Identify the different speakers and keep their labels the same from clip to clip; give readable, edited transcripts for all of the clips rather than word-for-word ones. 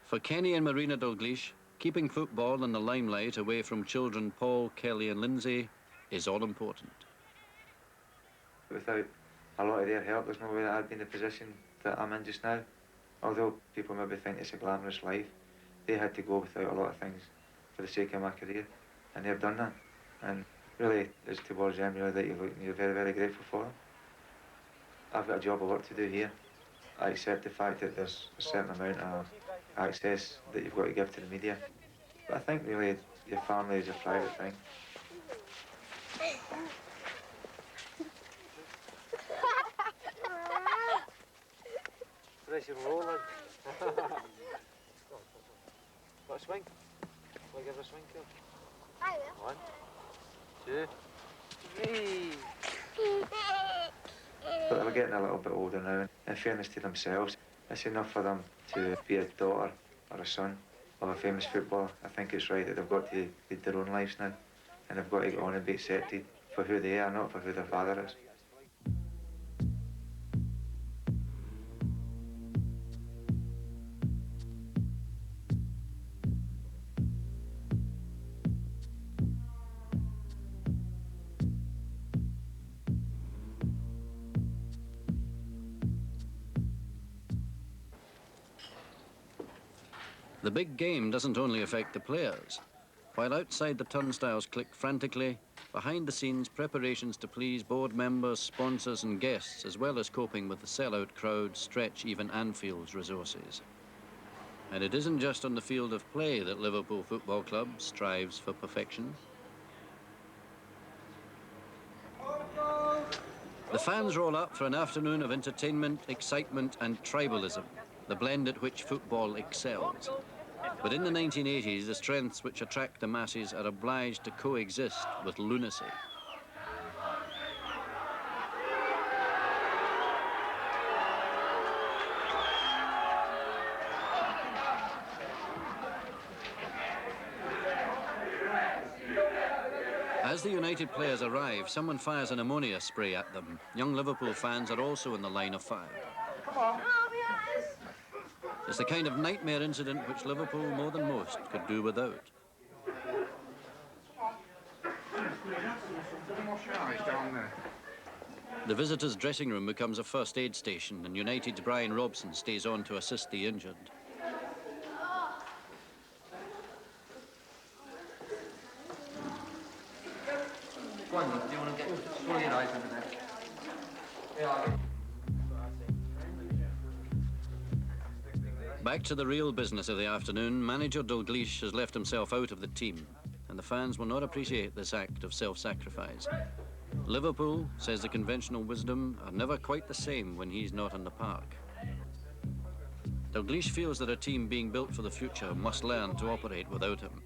Speaker 1: For Kenny and Marina Dalglish, keeping football in the limelight away from children Paul, Kelly and Lindsay is all important.
Speaker 2: Without a lot of their help, there's no way that I'd be in the position that I'm in just now. Although people maybe think it's a glamorous life, they had to go without a lot of things for the sake of my career, and they've done that. And really, it's towards them really that you're very, very grateful for them. I've got a job of work to do here. I accept the fact that there's a certain amount of access that you've got to give to the media. But I think really your family is a private thing.
Speaker 3: Pressure rolling. Got a swing? Will I give her a swing, Kill?
Speaker 4: I will.
Speaker 3: 1, 2, 3.
Speaker 2: But they're getting a little bit older now, and in fairness to themselves, it's enough for them to be a daughter or a son of a famous footballer. I think it's right that they've got to lead their own lives now, and they've got to go on and be accepted for who they are, not for who their father is.
Speaker 1: The big game doesn't only affect the players. While outside the turnstiles click frantically, behind the scenes preparations to please board members, sponsors and guests, as well as coping with the sellout crowd, stretch even Anfield's resources. And it isn't just on the field of play that Liverpool Football Club strives for perfection. The fans roll up for an afternoon of entertainment, excitement and tribalism, the blend at which football excels. But in the 1980s, the strengths which attract the masses are obliged to coexist with lunacy. As the United players arrive, someone fires an ammonia spray at them. Young Liverpool fans are also in the line of fire.
Speaker 4: Come on.
Speaker 1: It's the kind of nightmare incident which Liverpool, more than most, could do without. The visitors' dressing room becomes a first aid station, and United's Brian Robson stays on to assist the injured.
Speaker 3: Go on, do you want to roll your eyes under there? Yeah.
Speaker 1: Back to the real business of the afternoon, manager Dalglish has left himself out of the team, and the fans will not appreciate this act of self-sacrifice. Liverpool, says the conventional wisdom, are never quite the same when he's not in the park. Dalglish feels that a team being built for the future must learn to operate without him.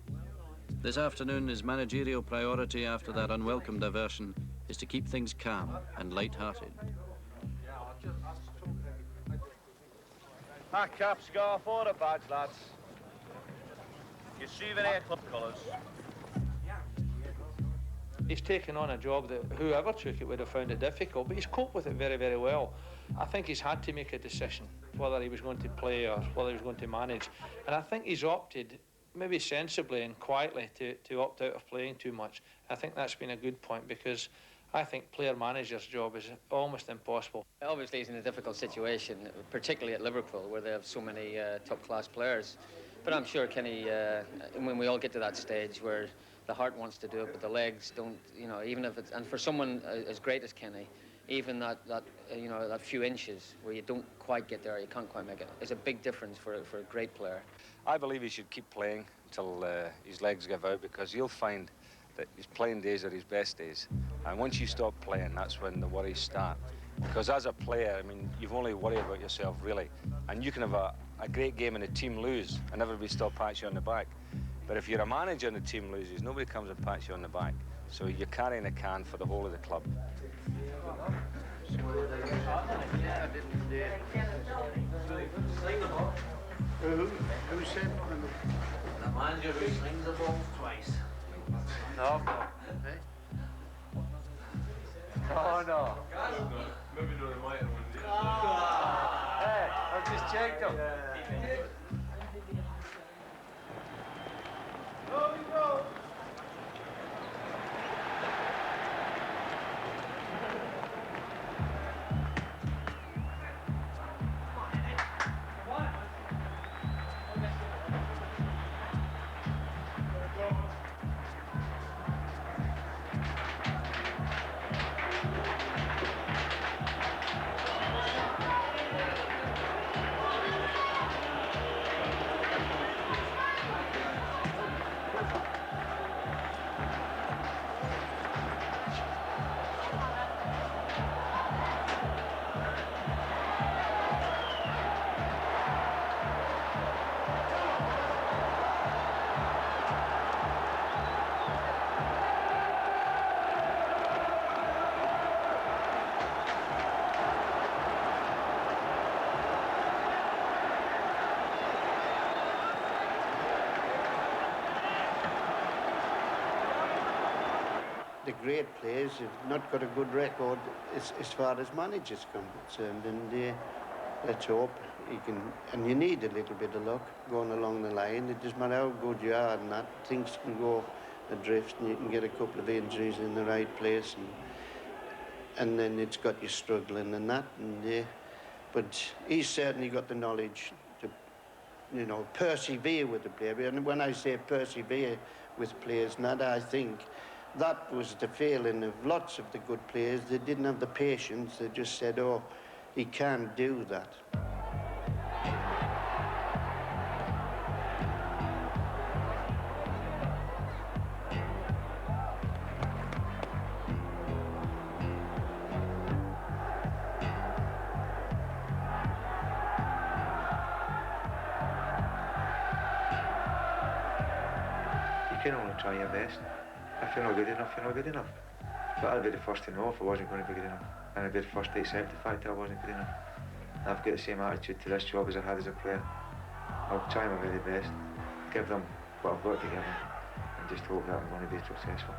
Speaker 1: This afternoon, his managerial priority after that unwelcome diversion is to keep things calm and light-hearted.
Speaker 5: That cap's got 4 the badge, lads. Your souvenir club colours.
Speaker 3: He's taken on a job that whoever took it would have found it difficult, but he's coped with it very, very well. I think he's had to make a decision whether he was going to play or whether he was going to manage. And I think he's opted, maybe sensibly and quietly, to opt out of playing too much. I think that's been a good point, because I think player-manager's job is almost impossible.
Speaker 6: Obviously, he's in a difficult situation, particularly at Liverpool, where they have so many top-class players. But I'm sure Kenny, when we all get to that stage where the heart wants to do it, but the legs don't, you know, even if it's, and for someone as great as Kenny, even that few inches where you don't quite get there, you can't quite make it, is a big difference for a great player.
Speaker 7: I believe he should keep playing until his legs give out, because you'll find that his playing days are his best days. And once you stop playing, that's when the worries start. Because as a player, I mean, you've only worried about yourself, really. And you can have a great game and the team lose, and everybody still pats you on the back. But if you're a manager and the team loses, nobody comes and pats you on the back. So you're carrying a can for the whole of the club.
Speaker 5: Who said
Speaker 3: The manager who slings the ball twice.
Speaker 5: no? Oh no.
Speaker 8: Maybe not in my
Speaker 5: Hey, I've just checked him.
Speaker 9: the great players have not got a good record as far as managers come concerned, and let's hope he can. And you need a little bit of luck going along the line. It doesn't matter how good you are, and that things can go adrift, and you can get a couple of injuries in the right place, and then it's got you struggling and that. And but he's certainly got the knowledge to, you know, persevere with the player. And when I say persevere with players, Nat, I think that was the failing of lots of the good players. They didn't have the patience. They just said, oh, he can't do that.
Speaker 2: You can only try your best. If you're not good enough, you're not good enough. But I'd be the first to know if I wasn't going to be good enough. And I'd be the first to accept the fact that I wasn't good enough. I've got the same attitude to this job as I had as a player. I'll try my very best, give them what I've got to give them, and just hope that I'm going to be successful.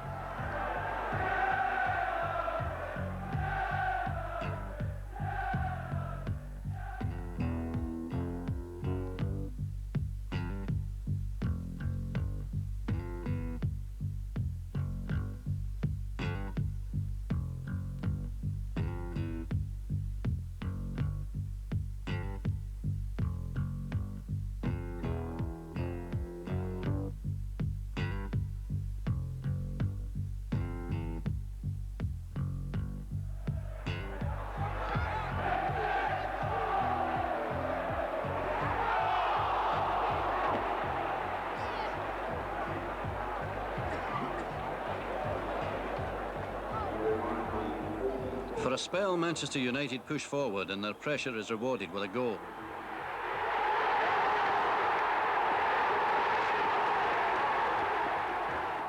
Speaker 1: For a spell, Manchester United push forward and their pressure is rewarded with a goal.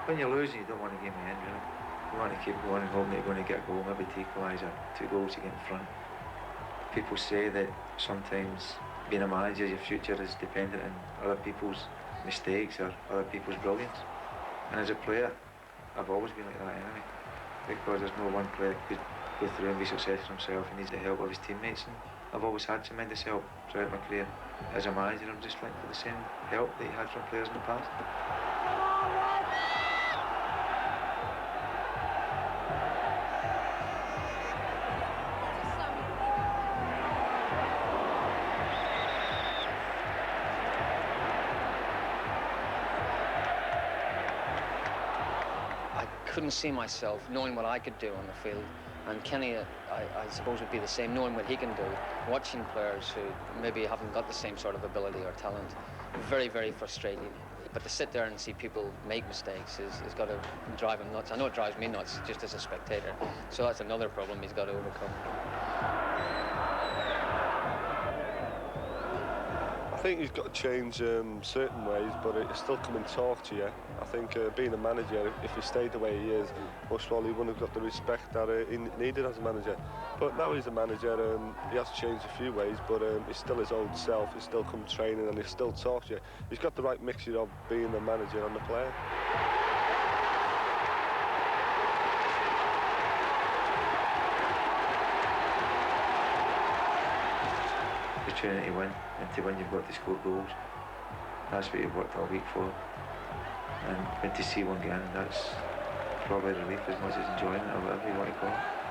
Speaker 2: When you're losing, you don't want to give me in, really. You want to keep going and hope that you're going to get a goal, maybe to equalise or 2 goals to get in front. People say that sometimes being a manager, your future is dependent on other people's mistakes or other people's brilliance. And as a player, I've always been like that anyway, because there's no one player who could go through and be successful himself. He needs the help of his teammates, and I've always had tremendous help throughout my career. As a manager, I'm just looking for the same help that he had from players in the past.
Speaker 6: I couldn't see myself knowing what I could do on the field, and Kenny, I suppose, would be the same, knowing what he can do. Watching players who maybe haven't got the same sort of ability or talent, very, very frustrating. But to sit there and see people make mistakes has got to drive him nuts. I know it drives me nuts just as a spectator, so that's another problem he's got to overcome.
Speaker 8: I think he's got to change certain ways, but he'll still come and talk to you. I think being a manager, if he stayed the way he is, most probably he wouldn't have got the respect that he needed as a manager. But now he's a manager, he has changed a few ways, but he's still his old self. He'll still come training and he'll still talk to you. He's got the right mixture of being the manager and the player.
Speaker 2: Opportunity to win, and to win you've got to score goals. That's what you've worked all week for, and when to see one get in, that's probably relief as much as enjoyment or whatever you want to call it.